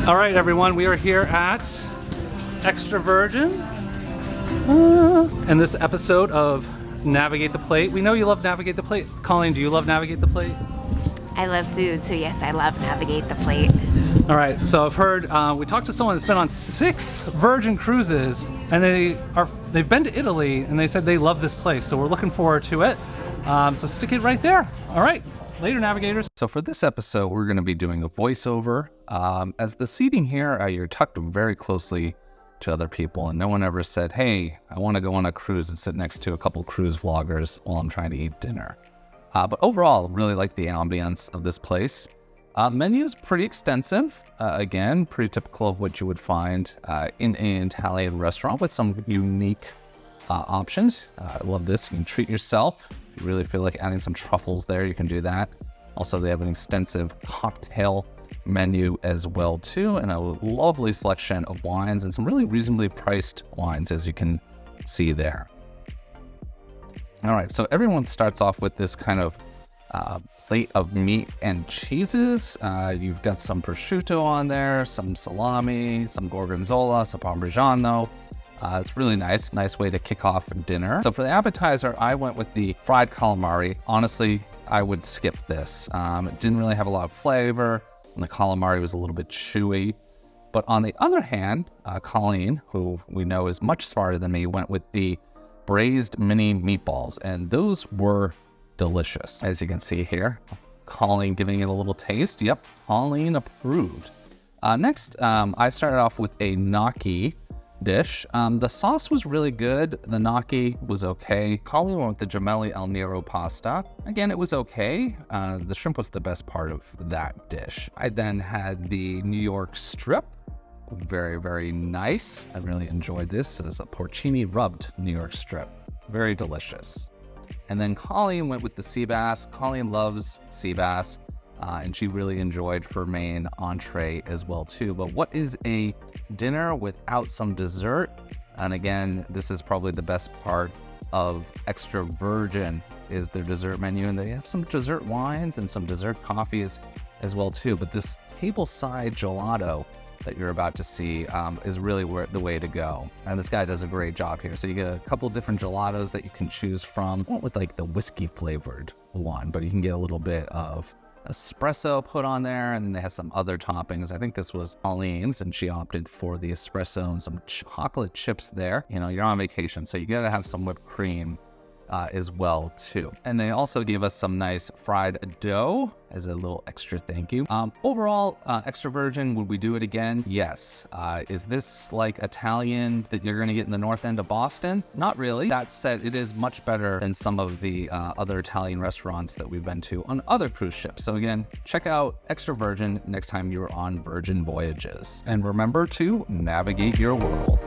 All right, everyone, we are here at Extra Virgin in this episode of Navigate the Plate. We know you love Navigate the Plate. Colleen, do you love Navigate the Plate? I love food, so yes, I love Navigate the Plate. All right, so I've heard, we talked to someone that's been on 6 Virgin cruises, and they've been to Italy, and they said they love this place, so we're looking forward to it. So stick it right there. All right, later, navigators. So for this episode, we're going to be doing a voiceover. As the seating here, you're tucked very closely to other people, and no one ever said, hey, I want to go on a cruise and sit next to a couple cruise vloggers while I'm trying to eat dinner. But overall, really like the ambience of this place. Menu's pretty extensive. Again, pretty typical of what you would find in an Italian restaurant with some unique options. I love this. You can treat yourself. If you really feel like adding some truffles there, you can do that. Also, they have an extensive cocktail menu as well too, and a lovely selection of wines and some really reasonably priced wines, as you can see there. All right, so everyone starts off with this kind of plate of meat and cheeses. You've got some prosciutto on there, some salami, some gorgonzola, some parmigiano. It's really nice way to kick off dinner. So for the appetizer, I went with the fried calamari. Honestly, I would skip this. It didn't really have a lot of flavor, and the calamari was a little bit chewy. But on the other hand, Colleen, who we know is much smarter than me, went with the braised mini meatballs, and those were delicious, as you can see here. Colleen giving it a little taste. Yep, Colleen approved. Next, I started off with a gnocchi dish. The sauce was really good. The gnocchi was okay. Colleen went with the gemelli al nero pasta. Again, it was okay. The shrimp was the best part of that dish. I then had the New York strip. Very, very nice. I really enjoyed this. It's a porcini rubbed New York strip. Very delicious. And then Colleen went with the Seabass. Colleen loves Seabass, and she really enjoyed her main entree as well too. But what is a dinner without some dessert? And again, this is probably the best part of Extra Virgin is their dessert menu, and they have some dessert wines and some dessert coffees as well too. But this tableside gelato that you're about to see is really the way to go. And this guy does a great job here. So you get a couple different gelatos that you can choose from. I went with like the whiskey flavored one, but you can get a little bit of espresso put on there, and then they have some other toppings. I think this was Colleen's, and she opted for the espresso and some chocolate chips there. You know, you're on vacation, so you gotta have some whipped cream as well too. And they also gave us some nice fried dough as a little extra thank you. Overall, Extra Virgin, would we do it again? Yes. Is this like Italian that you're gonna get in the north end of Boston? Not really. That said, it is much better than some of the other Italian restaurants that we've been to on other cruise ships. So again, check out Extra Virgin next time you're on Virgin Voyages. And remember to navigate your world.